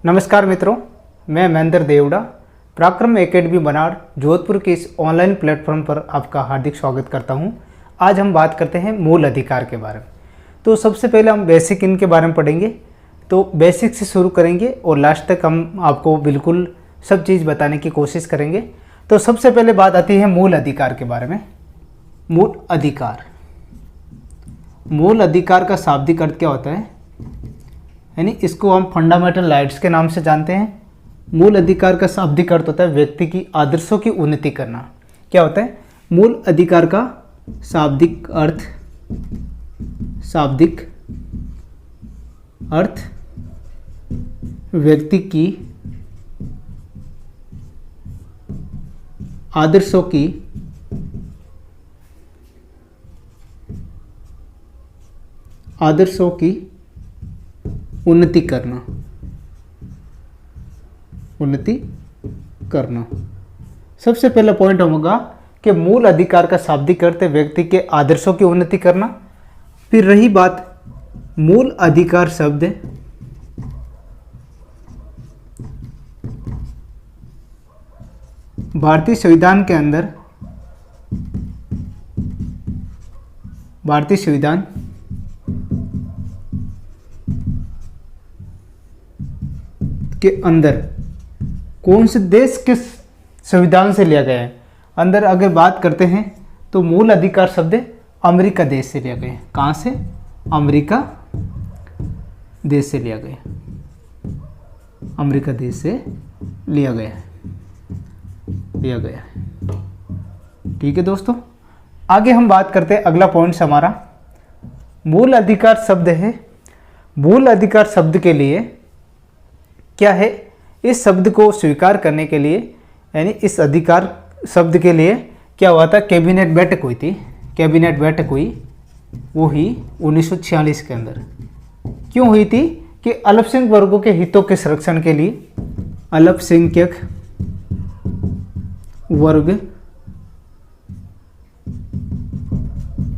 नमस्कार मित्रों, मैं महेंद्र देवड़ा पराक्रम एकेडमी बनाड़ जोधपुर के इस ऑनलाइन प्लेटफॉर्म पर आपका हार्दिक स्वागत करता हूं। आज हम बात करते हैं मूल अधिकार के बारे में। तो सबसे पहले हम बेसिक इनके बारे में पढ़ेंगे। तो बेसिक से शुरू करेंगे और लास्ट तक हम आपको बिल्कुल सब चीज़ बताने की कोशिश करेंगे। तो सबसे पहले बात आती है मूल अधिकार के बारे में। मूल अधिकार, मूल अधिकार का शाब्दिक अर्थ क्या होता है, यानी इसको हम फंडामेंटल राइट्स के नाम से जानते हैं। मूल अधिकार का शाब्दिक अर्थ होता है व्यक्ति की आदर्शों की उन्नति करना। क्या होता है मूल अधिकार का शाब्दिक अर्थ? शाब्दिक अर्थ व्यक्ति की आदर्शों की उन्नति करना। सबसे पहला पॉइंट होगा कि मूल अधिकार का शाब्दिक अर्थ है व्यक्ति के आदर्शों की उन्नति करना। फिर रही बात मूल अधिकार शब्द, भारतीय संविधान के अंदर, भारतीय संविधान के अंदर कौन से देश के संविधान से लिया गया है। अंदर अगर बात करते हैं तो मूल अधिकार शब्द अमेरिका देश से लिया गया है। कहाँ से? अमेरिका देश से लिया गया, अमेरिका देश से लिया गया है। ठीक है दोस्तों, आगे हम बात करते हैं। अगला पॉइंट हमारा मूल अधिकार शब्द है। मूल अधिकार शब्द के लिए क्या है, इस शब्द को स्वीकार करने के लिए, यानी इस अधिकार शब्द के लिए क्या हुआ था, कैबिनेट बैठक हुई थी। कैबिनेट बैठक हुई, वो ही 1946 के अंदर। क्यों हुई थी कि अल्पसंख्यक वर्गों के हितों के संरक्षण के लिए, अल्पसंख्यक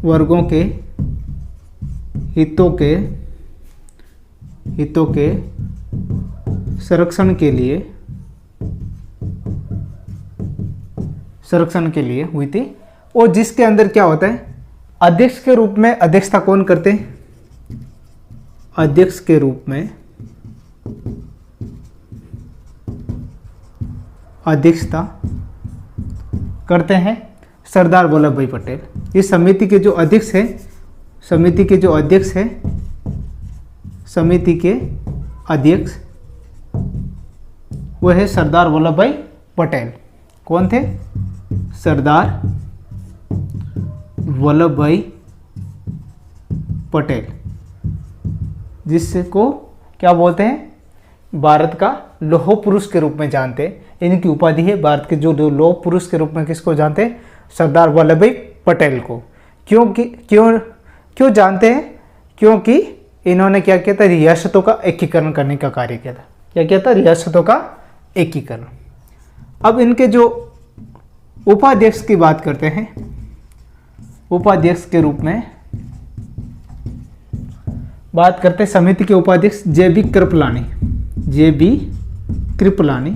वर्गों के हितों के संरक्षण के लिए हुई थी। और जिसके अंदर क्या होता है, अध्यक्ष के रूप में अध्यक्षता कौन करते हैं? अध्यक्ष के रूप में अध्यक्षता करते हैं सरदार वल्लभ भाई पटेल। इस समिति के जो अध्यक्ष है, समिति के अध्यक्ष वह है सरदार वल्लभ भाई पटेल। कौन थे? सरदार वल्लभ भाई पटेल, जिसको क्या बोलते हैं, भारत का लौह पुरुष के रूप में जानते हैं। इनकी उपाधि है भारत के जो लौह पुरुष के रूप में किसको जानते हैं? सरदार वल्लभ भाई पटेल को। क्यों जानते हैं? क्योंकि इन्होंने क्या किया था, रियासतों का एकीकरण करने का कार्य किया था। क्या किया था? रियासतों का एकीकरण। अब इनके जो उपाध्यक्ष की बात करते हैं, उपाध्यक्ष के रूप में बात करते हैं समिति के उपाध्यक्ष जे.बी. कृपलानी।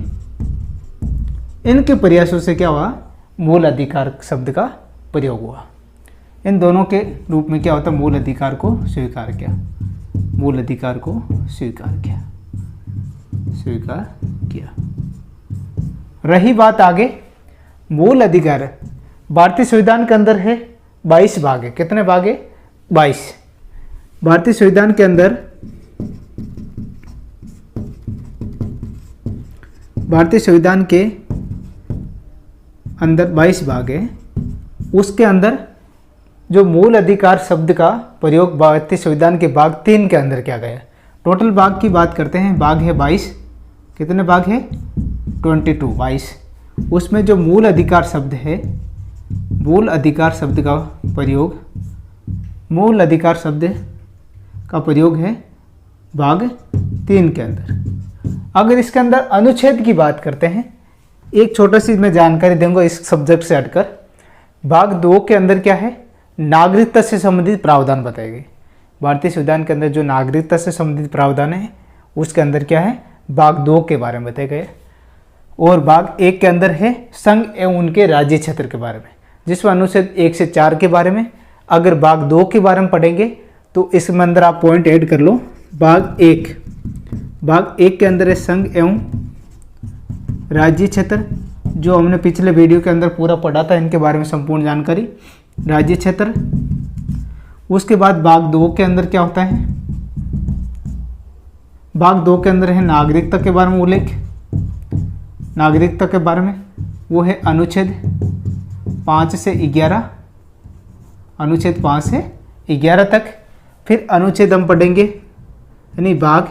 इनके प्रयासों से क्या हुआ, मूल अधिकार शब्द का प्रयोग हुआ। इन दोनों के रूप में क्या होता, मूल अधिकार को स्वीकार किया। रही बात आगे मूल अधिकार, भारतीय संविधान के अंदर है 22 भाग है। कितने भाग है? 22। भारतीय संविधान के अंदर 22 भाग है। उसके अंदर जो मूल अधिकार शब्द का प्रयोग भारतीय संविधान के भाग 3 के अंदर किया गया। टोटल भाग की बात करते हैं, भाग है 22। कितने भाग है? 22। उसमें जो मूल अधिकार शब्द है, मूल अधिकार शब्द का प्रयोग है भाग 3 के अंदर। अगर इसके अंदर अनुच्छेद की बात करते हैं, एक छोटा सी मैं जानकारी दूंगा इस सब्जेक्ट से हटकर। भाग 2 के अंदर क्या है, नागरिकता से संबंधित प्रावधान बताए गए। भारतीय संविधान के अंदर जो नागरिकता से संबंधित प्रावधान है उसके अंदर क्या है, भाग 2 के बारे में बताया गया, और भाग 1 के अंदर है संघ एवं उनके राज्य क्षेत्र के बारे में, जिसमें अनुच्छेद 1 से 4 के बारे में। अगर भाग 2 के बारे में पढ़ेंगे तो इसमें अंदर आप पॉइंट ऐड कर लो। भाग 1 के अंदर है संघ एवं राज्य क्षेत्र, जो हमने पिछले वीडियो के अंदर पूरा पढ़ा था, इनके बारे में संपूर्ण जानकारी, राज्य क्षेत्र। उसके बाद भाग 2 के अंदर क्या होता है, भाग 2 के अंदर है नागरिकता के बारे में उल्लेख, नागरिकता के बारे में, वो है अनुच्छेद 5 से 11, अनुच्छेद 5 से 11 तक। फिर अनुच्छेद हम पढ़ेंगे यानी भाग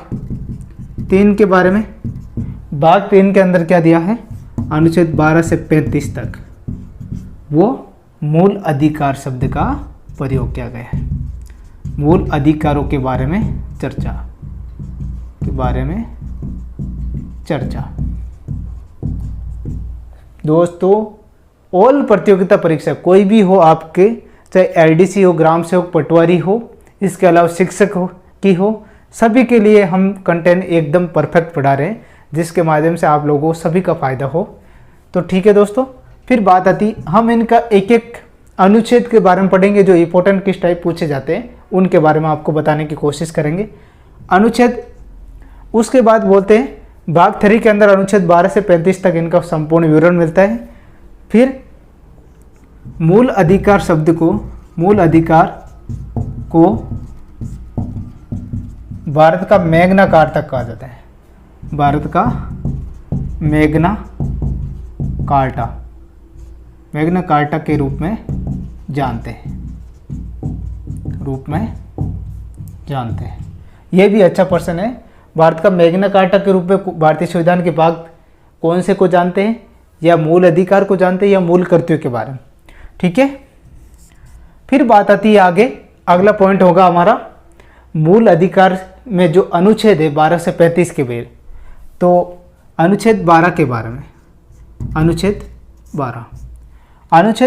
3 के बारे में। भाग 3 के अंदर क्या दिया है, अनुच्छेद 12 से 35 तक, वो मूल अधिकार शब्द का प्रयोग किया गया है। मूल अधिकारों के बारे में चर्चा, दोस्तों ऑल प्रतियोगिता परीक्षा कोई भी हो आपके, चाहे एलडीसी हो, ग्राम सेवक, पटवारी हो, इसके अलावा शिक्षक की हो, सभी के लिए हम कंटेंट एकदम परफेक्ट पढ़ा रहे हैं, जिसके माध्यम से आप लोगों को सभी का फायदा हो। तो ठीक है दोस्तों, फिर बात आती, हम इनका एक एक अनुच्छेद के बारे में पढ़ेंगे, जो इंपॉर्टेंट किस टाइप पूछे जाते हैं उनके बारे में आपको बताने की कोशिश करेंगे। अनुच्छेद, उसके बाद बोलते हैं भाग 3 के अंदर अनुच्छेद 12 से 35 तक इनका संपूर्ण विवरण मिलता है। फिर मूल अधिकार शब्द को, मूल अधिकार को भारत का मैग्ना कार्टा कहा जाता है, भारत का मैग्ना कार्टा के रूप में जानते हैं, यह भी अच्छा प्रश्न है। भारत का मैग्ना कार्टा के रूप में भारतीय संविधान के भाग कौन से को जानते हैं, या मूल अधिकार को जानते हैं, या मूल कर्तव्य के बारे में। ठीक है, फिर बात आती है आगे, अगला पॉइंट होगा हमारा मूल अधिकार में जो अनुच्छेद है 12 से 35 के बेर, तो अनुच्छेद 12 के बारे में, अनुच्छेद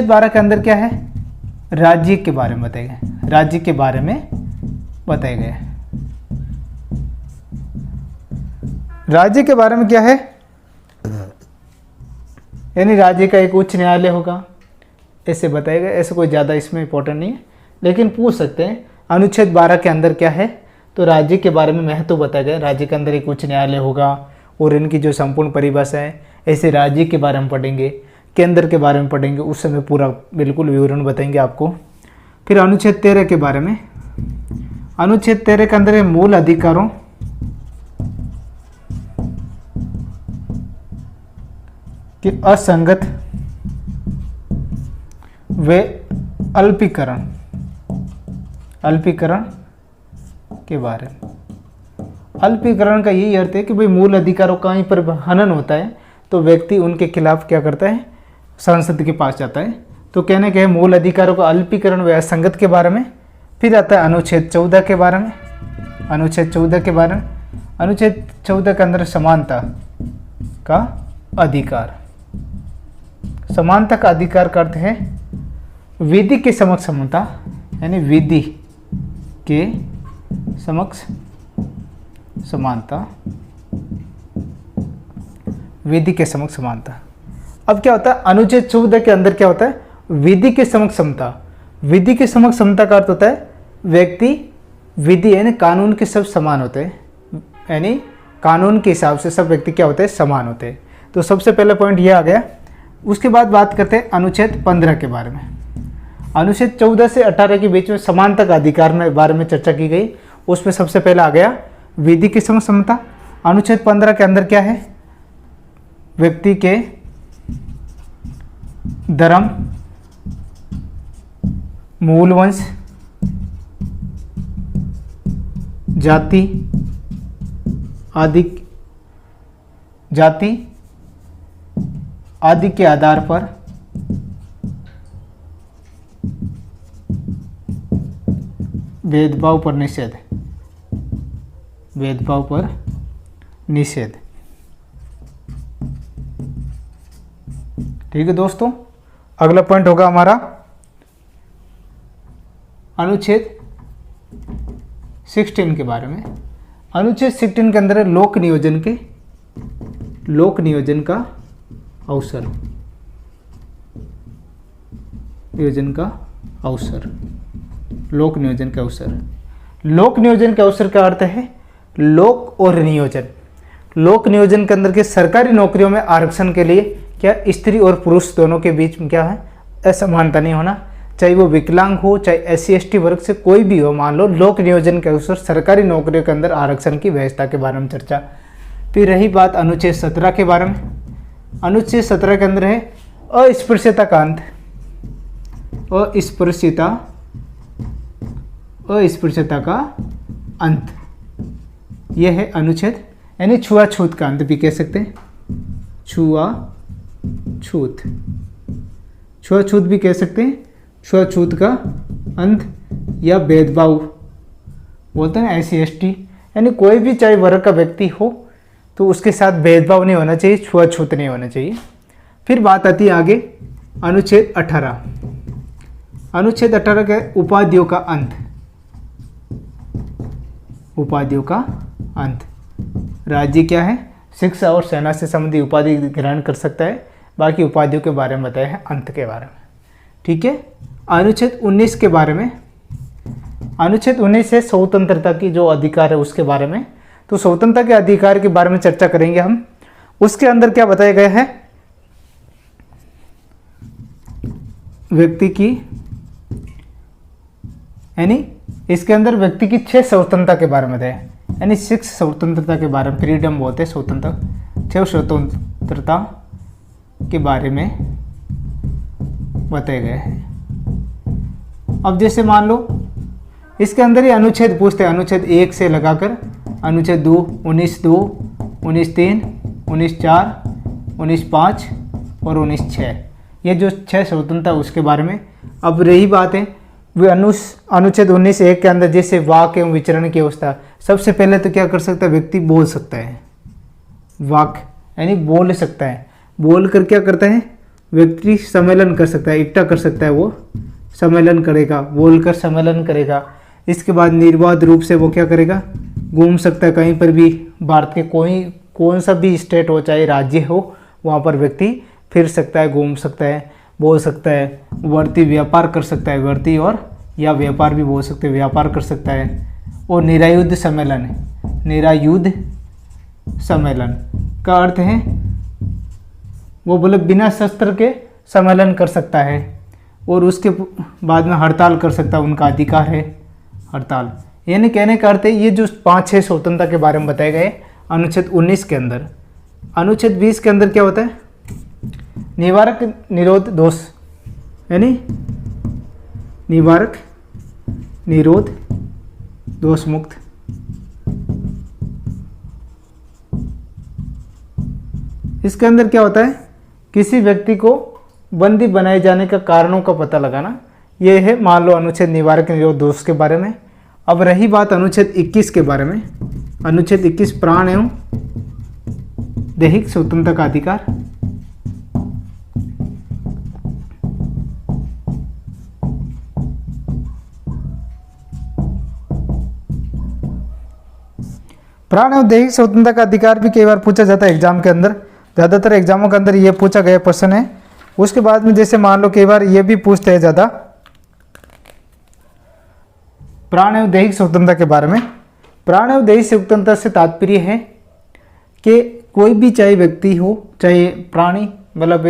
12 के अंदर क्या है, राज्य के बारे में बताया गया, राज्य के बारे में बताया गया। राज्य के बारे में क्या है, यानी राज्य का एक उच्च न्यायालय होगा, ऐसे बताया गया। ऐसे कोई ज़्यादा इसमें इंपॉर्टेंट नहीं है, लेकिन पूछ सकते हैं अनुच्छेद 12 के अंदर क्या है, तो राज्य के बारे में महत्व बताया गया। राज्य के अंदर एक उच्च न्यायालय होगा और इनकी जो संपूर्ण परिभाषा है, ऐसे राज्य के बारे में पढ़ेंगे, केंद्र के बारे में पढ़ेंगे, उस समय पूरा बिल्कुल विवरण बताएंगे आपको। फिर अनुच्छेद 13 के बारे में, अनुच्छेद 13 के अंदर है मूल अधिकारों कि असंगत व अल्पीकरण के बारे में। अल्पीकरण का यही अर्थ है कि भाई मूल अधिकारों का कहीं पर हनन होता है तो व्यक्ति उनके खिलाफ क्या करता है, संसद के पास जाता है। तो कहने के मूल अधिकारों का अल्पीकरण व असंगत के बारे में। फिर आता है अनुच्छेद 14 के बारे में, अनुच्छेद 14 के बारे में, अनुच्छेद 14 के अंदर समानता का अधिकार। समानता का अधिकार का अर्थ है विधि के समक्ष समता, यानी विधि के समक्ष समानता, विधि के समक्ष समानता। अब क्या होता है अनुच्छेद 14 के अंदर क्या होता है, विधि के समक्ष समता। विधि के समक्ष समता का अर्थ होता है व्यक्ति, विधि यानी कानून के सब समान होते हैं, यानी कानून के हिसाब से सब व्यक्ति क्या होते हैं, समान होते हैं। तो सबसे पहला पॉइंट ये आ गया। उसके बाद बात करते हैं अनुच्छेद 15 के बारे में। अनुच्छेद 14 से 18 के बीच में समानता का अधिकार में बारे में चर्चा की गई। उसमें सबसे पहला आ गया विधि की समता। अनुच्छेद 15 के अंदर क्या है, व्यक्ति के धर्म, मूल वंश, जाति आदि के आधार पर भेदभाव पर निषेध। ठीक है दोस्तों, अगला पॉइंट होगा हमारा अनुच्छेद 16 के बारे में। अनुच्छेद 16 के अंदर है लोक नियोजन के लोक नियोजन का अवसर, नियोजन का अवसर, लोक नियोजन का अवसर। लोक नियोजन के अवसर का अर्थ है लोक और नियोजन। लोक नियोजन के अंदर के सरकारी नौकरियों में आरक्षण के लिए क्या स्त्री और पुरुष दोनों के बीच में क्या है, असमानता नहीं होना, चाहे वो विकलांग हो, चाहे SC/ST वर्ग से कोई भी हो। मान लो लोक नियोजन के अवसर सरकारी नौकरियों के अंदर आरक्षण की व्यवस्था के बारे में चर्चा। फिर रही बात अनुच्छेद 17 के बारे में। अनुच्छेद 17 के अंदर है अस्पृश्यता का अंत, अस्पृश्यता, अस्पृश्यता का अंत, यह है अनुच्छेद, यानी छुआछूत का अंत भी कह सकते हैं, छुआछूत, छुआछूत भी कह सकते हैं, छुआछूत का अंत या भेदभाव बोलते हैं SC/ST, यानी कोई भी चाहे वर्ग का व्यक्ति हो तो उसके साथ भेदभाव नहीं होना चाहिए, छुआछूत नहीं होना चाहिए। फिर बात आती है आगे अनुच्छेद 18। अनुच्छेद 18 के उपाधियों का अंत, उपाधियों का अंत। राज्य क्या है, शिक्षा और सेना से संबंधित उपाधि ग्रहण कर सकता है, बाकी उपाधियों के बारे में बताया है अंत के बारे में। ठीक है। अनुच्छेद 19 के बारे में, अनुच्छेद 19 है स्वतंत्रता की जो अधिकार है उसके बारे में। तो स्वतंत्रता के अधिकार के बारे में चर्चा करेंगे हम। उसके अंदर क्या बताया गया है, व्यक्ति की, यानी इसके अंदर व्यक्ति की 6 स्वतंत्रता के बारे में बताया, यानी 6 स्वतंत्रता के बारे में, फ्रीडम बोलते हैं स्वतंत्रता, 6 स्वतंत्रता के बारे में बताया गया है। अब जैसे मान लो इसके अंदर ही अनुच्छेद पूछते हैं, अनुच्छेद 1 से लगाकर अनुच्छेद 2, 19(2), 19(3), 19(4), 19(5) और 19(6), ये जो 6 स्वतंत्रता उसके बारे में। अब रही बात है वे अनुच्छेद 19(1) के अंदर जैसे वाक एवं विचरण की अवस्था, सबसे पहले तो क्या कर सकता है, व्यक्ति बोल सकता है, वाक यानी बोल सकता है, बोल कर क्या करता है, व्यक्ति सम्मेलन कर सकता है, इकट्ठा कर सकता है, वो सम्मेलन करेगा, बोलकर सम्मेलन करेगा। इसके बाद निर्बाध रूप से वो क्या करेगा, घूम सकता है कहीं पर भी, भारत के कौन सा भी स्टेट हो चाहे राज्य हो, वहाँ पर व्यक्ति फिर सकता है, घूम सकता है, बोल सकता है, वर्ती व्यापार कर सकता है, वर्ती और या व्यापार भी बोल सकते हैं, व्यापार कर सकता है। और निरायुद्ध सम्मेलन, निरायुद्ध सम्मेलन का अर्थ है वो बोले बिना शस्त्र के सम्मेलन कर सकता है। और उसके बाद में हड़ताल कर सकता है, उनका अधिकार है हड़ताल। यानी कहने का अर्थ है ये जो 5-6 स्वतंत्रता के बारे में बताए गए अनुच्छेद 19 के अंदर। अनुच्छेद 20 के अंदर क्या होता है, निवारक निरोध दोष, यानी निवारक निरोध दोष मुक्त। इसके अंदर क्या होता है, किसी व्यक्ति को बंदी बनाए जाने का कारणों का पता लगाना, यह है मान लो अनुच्छेद निवारक निरोध दोष के बारे में। अब रही बात अनुच्छेद 21 के बारे में। अनुच्छेद 21 प्राण एवं दैहिक स्वतंत्रता का अधिकार। प्राण एवं दैहिक स्वतंत्रता का अधिकार भी कई बार पूछा जाता है एग्जाम के अंदर, ज़्यादातर एग्जामों के अंदर ये पूछा गया प्रश्न है। उसके बाद में जैसे मान लो कई बार ये भी पूछते हैं ज़्यादा प्राण एवं दैहिक स्वतंत्रता के बारे में। प्राण एवं दैहिक स्वतंत्रता से तात्पर्य है कि कोई भी चाहे व्यक्ति हो चाहे प्राणी, मतलब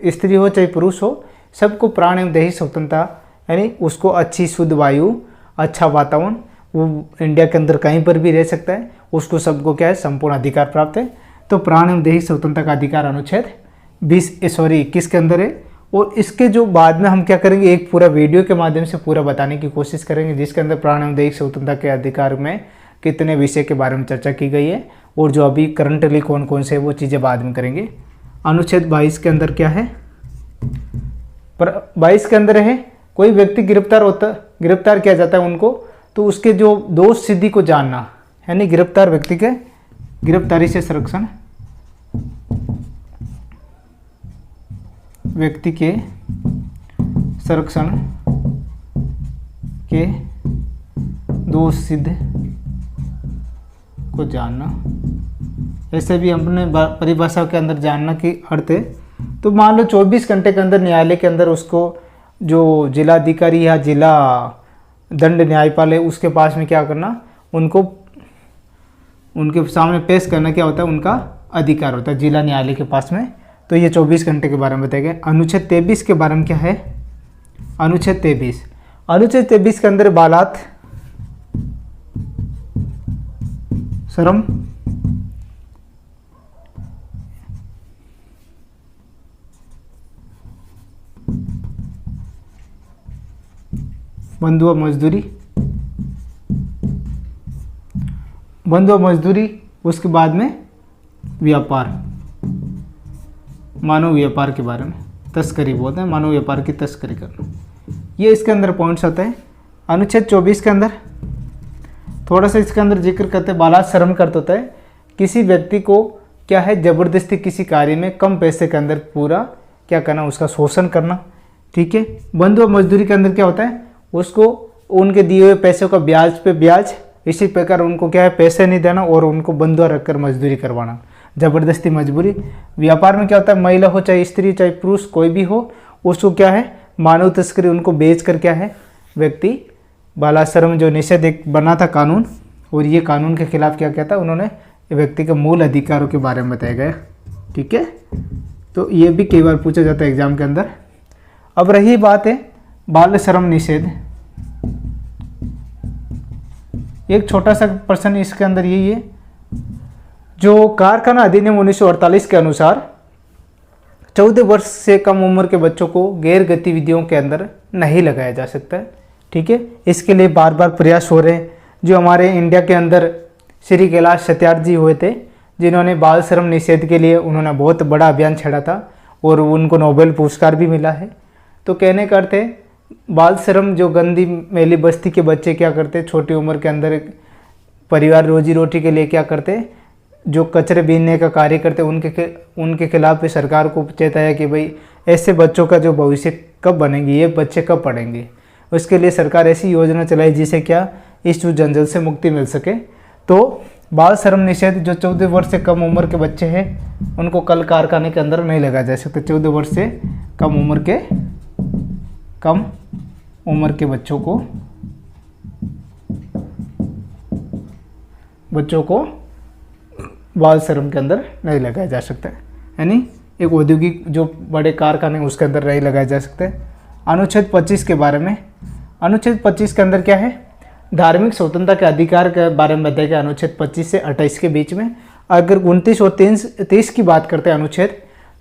स्त्री हो चाहे पुरुष हो, सबको प्राण एवं दैहिक स्वतंत्रता, यानी उसको अच्छी शुद्ध वायु, अच्छा वातावरण, वो इंडिया के अंदर कहीं पर भी रह सकता है, उसको सबको क्या है संपूर्ण अधिकार प्राप्त है। तो प्राण एवं दैहिक स्वतंत्रता का अधिकार अनुच्छेद 21 के अंदर है। और इसके जो बाद में हम क्या करेंगे, एक पूरा वीडियो के माध्यम से पूरा बताने की कोशिश करेंगे, जिसके अंदर प्राण एवं दैहिक स्वतंत्रता के अधिकार में कितने विषय के बारे में चर्चा की गई है और जो अभी करंटली कौन कौन से वो चीज़ें बाद में करेंगे। अनुच्छेद 22 के अंदर क्या है, 22 के अंदर है कोई व्यक्ति गिरफ्तार किया जाता है उनको, तो उसके जो दोष सिद्धि को जानना, यानी गिरफ्तार व्यक्ति के गिरफ्तारी से संरक्षण, व्यक्ति के संरक्षण के दोष सिद्ध को जानना, ऐसे भी अपने परिभाषा के अंदर जानना की अर्थ है। तो मान लो 24 घंटे के अंदर न्यायालय के अंदर उसको जो जिलाधिकारी या जिला दंड न्यायपाल है उसके पास में क्या करना, उनको उनके सामने पेश करना क्या होता है, उनका अधिकार होता है जिला न्यायालय के पास में। तो ये 24 घंटे के बारे में बताया गया। अनुच्छेद 23 के बारे में क्या है, अनुच्छेद 23 के अंदर बालात श्रम बंधुआ मजदूरी, उसके बाद में व्यापार, मानव व्यापार के बारे में, तस्करी बोलते हैं, मानव व्यापार की तस्करी करना, ये इसके अंदर पॉइंट्स होते हैं। अनुच्छेद 24 के अंदर थोड़ा सा इसके अंदर जिक्र करते हैं, बालात श्रम का अर्थ होता है किसी व्यक्ति को क्या है, ज़बरदस्ती किसी कार्य में कम पैसे के अंदर पूरा क्या करना, उसका शोषण करना। ठीक है। बंधुआ मजदूरी के अंदर क्या होता है, उसको उनके दिए हुए पैसों का ब्याज पे ब्याज, इसी प्रकार उनको क्या है पैसे नहीं देना और उनको बंधुआ रखकर मजदूरी करवाना, ज़बरदस्ती मजबूरी। व्यापार में क्या होता है, महिला हो चाहे स्त्री चाहे पुरुष कोई भी हो, उसको क्या है मानव तस्करी, उनको बेच कर क्या है व्यक्ति बालाश्रम जो निषेध एक बना था कानून, और ये कानून के खिलाफ क्या कहता है उन्होंने, व्यक्ति के मूल अधिकारों के बारे में बताया गया। ठीक है। तो ये भी कई बार पूछा जाता है एग्जाम के अंदर। अब रही बात है बाल श्रम निषेध, एक छोटा सा प्रश्न इसके अंदर यही है, जो कारखाना अधिनियम 1948 के अनुसार 14 वर्ष से कम उम्र के बच्चों को गैर गतिविधियों के अंदर नहीं लगाया जा सकता है। ठीक है। इसके लिए बार बार प्रयास हो रहे हैं। जो हमारे इंडिया के अंदर श्री कैलाश सत्यार्थी जी हुए थे, जिन्होंने बाल श्रम निषेध के लिए उन्होंने बहुत बड़ा अभियान छेड़ा था और उनको नोबेल पुरस्कार भी मिला है। तो कहने का अर्थ है बाल श्रम, जो गंदी मैली बस्ती के बच्चे क्या करते, छोटी उम्र के अंदर परिवार रोजी रोटी के लिए क्या करते, जो कचरे बीनने का कार्य करते, उनके खिलाफ भी सरकार को चेताया कि भाई ऐसे बच्चों का जो भविष्य कब बनेंगे, ये बच्चे कब पढ़ेंगे। उसके लिए सरकार ऐसी योजना चलाई जिससे क्या इस जंजाल से मुक्ति मिल सके। तो बाल श्रम निषेध, जो 14 वर्ष से कम उम्र के बच्चे हैं उनको कल कारखाने के अंदर नहीं लगाया जा सकता। 14 वर्ष से कम उम्र के बच्चों को बाल श्रम के अंदर नहीं लगाया जा सकता है, यानी एक औद्योगिक जो बड़े कारखाने उसके अंदर नहीं लगाया जा सकता है। अनुच्छेद 25 के बारे में, अनुच्छेद 25 के अंदर क्या है, धार्मिक स्वतंत्रता के अधिकार के बारे में बताया गया। अनुच्छेद 25 से 28 के बीच में अगर 29 और 30 की बात करते हैं अनुच्छेद,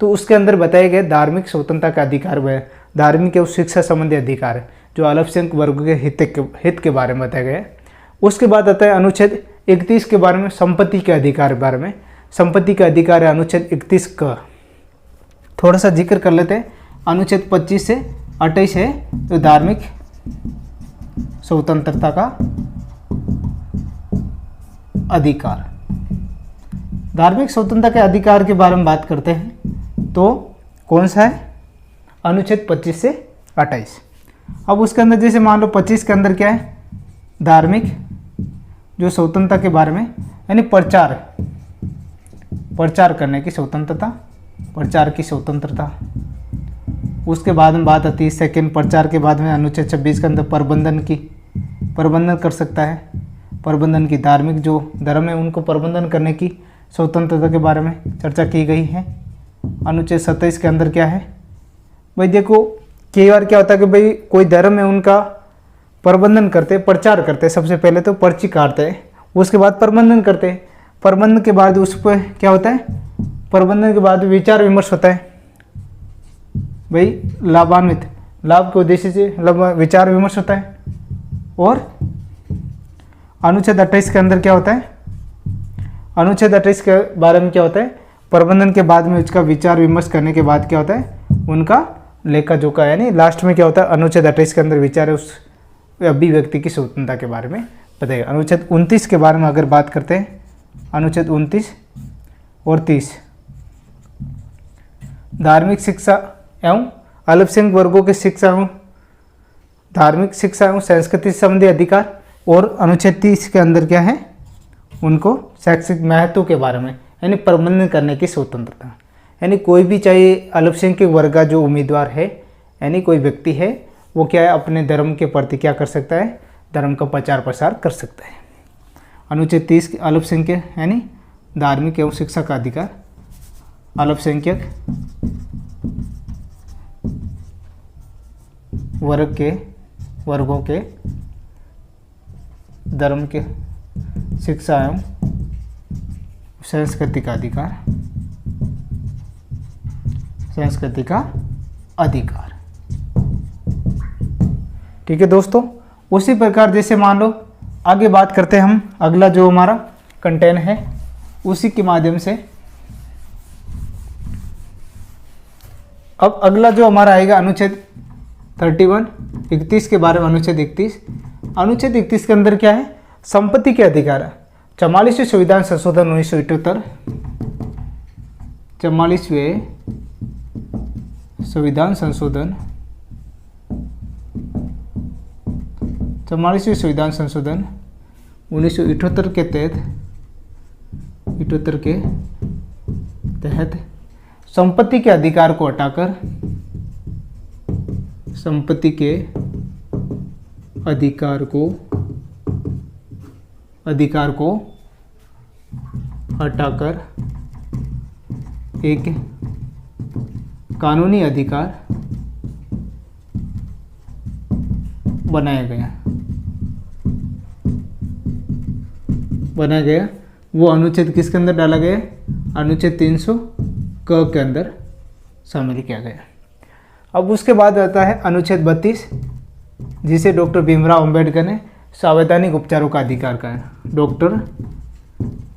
तो उसके अंदर बताया गया धार्मिक स्वतंत्रता का अधिकार वह धार्मिक एवं शिक्षा संबंधी अधिकार है, जो अल्पसंख्यक वर्ग के हित के बारे में बताया गया है। उसके बाद आता है अनुच्छेद 31 के बारे में, संपत्ति के अधिकार के बारे में। संपत्ति का अधिकार है अनुच्छेद 31 का, थोड़ा सा जिक्र कर लेते हैं। अनुच्छेद 25 से 28 है तो धार्मिक स्वतंत्रता का अधिकार। धार्मिक स्वतंत्रता के अधिकार के बारे में बात करते हैं तो कौन सा है, अनुच्छेद 25 से 28। अब उसके अंदर जैसे मान लो 25 के अंदर क्या है, धार्मिक जो स्वतंत्रता के बारे में, यानी प्रचार करने की स्वतंत्रता, प्रचार की स्वतंत्रता। उसके बाद में बात आती है सेकंड, प्रचार के बाद में अनुच्छेद 26 के अंदर प्रबंधन कर सकता है, प्रबंधन की, धार्मिक जो धर्म है उनको प्रबंधन करने की स्वतंत्रता के बारे में चर्चा की गई है। अनुच्छेद 27 के अंदर क्या है भाई, देखो कई बार क्या होता है कि भाई कोई धर्म है उनका प्रबंधन करते, प्रचार करते, सबसे पहले तो पर्ची काटते हैं, उसके बाद प्रबंधन करते हैं, प्रबंधन के बाद उस पर क्या होता है, प्रबंधन के बाद विचार विमर्श होता है भाई, लाभान्वित, लाभ के उद्देश्य से विचार विमर्श होता है। और अनुच्छेद 28 के अंदर क्या होता है, अनुच्छेद 28 के बारे में क्या होता है, प्रबंधन के बाद में उसका विचार विमर्श करने के बाद क्या होता है, उनका लेखा जोखा, यानी लास्ट में क्या होता है, अनुच्छेद 28 के अंदर विचार है उस अभिव्यक्ति की स्वतंत्रता के बारे में बताएगा। अनुच्छेद 29 के बारे में अगर बात करते हैं, अनुच्छेद 29 और 30, धार्मिक शिक्षा एवं अल्पसंख्यक वर्गों की शिक्षा एवं धार्मिक शिक्षा एवं संस्कृति संबंधी अधिकार। और अनुच्छेद 30 के अंदर क्या है, उनको शैक्षिक महत्व के बारे में, यानी प्रबंधन करने की स्वतंत्रता। यानी कोई भी चाहे अल्पसंख्यक वर्ग का जो उम्मीदवार है यानी कोई व्यक्ति है वो क्या है अपने धर्म के प्रति क्या कर सकता है, धर्म का प्रचार प्रसार कर सकता है। अनुच्छेद 30 अल्पसंख्यक यानी धार्मिक एवं शिक्षा का अधिकार। अल्पसंख्यक वर्गों के धर्म के शिक्षा एवं संस्कृति का अधिकार, संस्कृति का अधिकार। ठीक है दोस्तों, उसी प्रकार जैसे मान लो आगे बात करते हैं हम, अगला जो हमारा कंटेंट है उसी के माध्यम से। अब अगला जो हमारा आएगा अनुच्छेद 31 के बारे में। अनुच्छेद 31 के अंदर क्या है, संपत्ति के अधिकार। 44वें संविधान संशोधन 1978, 44वें संविधान संशोधन 1978 के तहत संपत्ति के अधिकार को हटाकर एक कानूनी अधिकार बनाया गया। वो अनुच्छेद किसके अंदर डाला गया, अनुच्छेद 300 क के अंदर शामिल किया गया। अब उसके बाद आता है अनुच्छेद 32, जिसे डॉक्टर भीमराव अंबेडकर ने संवैधानिक उपचारों का अधिकार कहा। डॉक्टर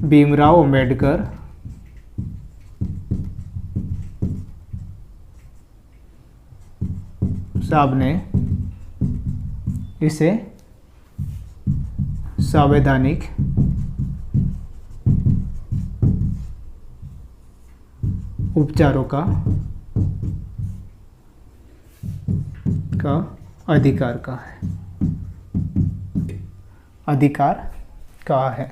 भीमराव अंबेडकर साहब ने इसे संवैधानिक उपचारों का अधिकार कहा है।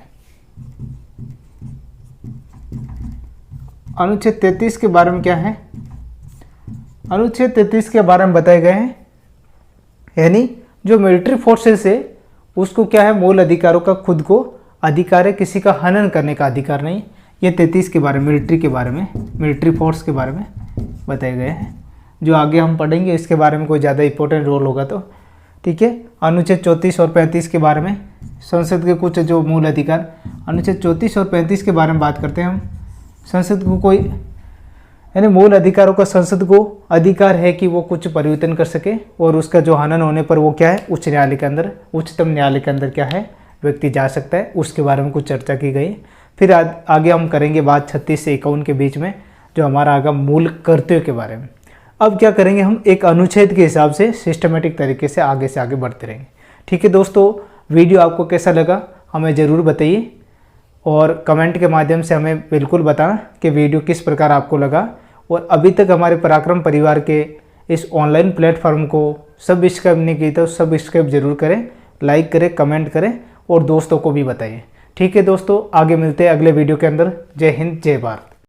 अनुच्छेद 33 के बारे में क्या है, अनुच्छेद 33 के बारे में बताए गए हैं, यानी जो मिलिट्री फोर्सेस है उसको क्या है, मूल अधिकारों का खुद को अधिकार है, किसी का हनन करने का अधिकार नहीं। ये 33 के बारे में, मिलिट्री के बारे में, मिलिट्री फोर्स के बारे में बताए गए हैं। जो आगे हम पढ़ेंगे इसके बारे में कोई ज़्यादा इंपॉर्टेंट रोल होगा तो ठीक है। अनुच्छेद 34 और 35 के बारे में संसद के कुछ जो मूल अधिकार। अनुच्छेद 34 और 35 के बारे में बात करते हैं हम। संसद को कोई यानी मूल अधिकारों का संसद को अधिकार है कि वो कुछ परिवर्तन कर सके, और उसका जो हनन होने पर वो क्या है, उच्च न्यायालय के अंदर, उच्चतम न्यायालय के अंदर क्या है, व्यक्ति जा सकता है। उसके बारे में कुछ चर्चा की गई। फिर आगे हम करेंगे बात 36 से 51 के बीच में, जो हमारा आगा मूल कर्तव्य के बारे में। अब क्या करेंगे हम, एक अनुच्छेद के हिसाब से सिस्टमेटिक तरीके से आगे बढ़ते रहेंगे। ठीक है दोस्तों, वीडियो आपको कैसा लगा हमें ज़रूर बताइए, और कमेंट के माध्यम से हमें बिल्कुल बताना कि वीडियो किस प्रकार आपको लगा। और अभी तक हमारे पराक्रम परिवार के इस ऑनलाइन प्लेटफॉर्म को सब्सक्राइब नहीं किया तो सब्सक्राइब जरूर करें, लाइक करें, कमेंट करें और दोस्तों को भी बताइए। ठीक है दोस्तों, आगे मिलते हैं अगले वीडियो के अंदर। जय हिंद, जय भारत।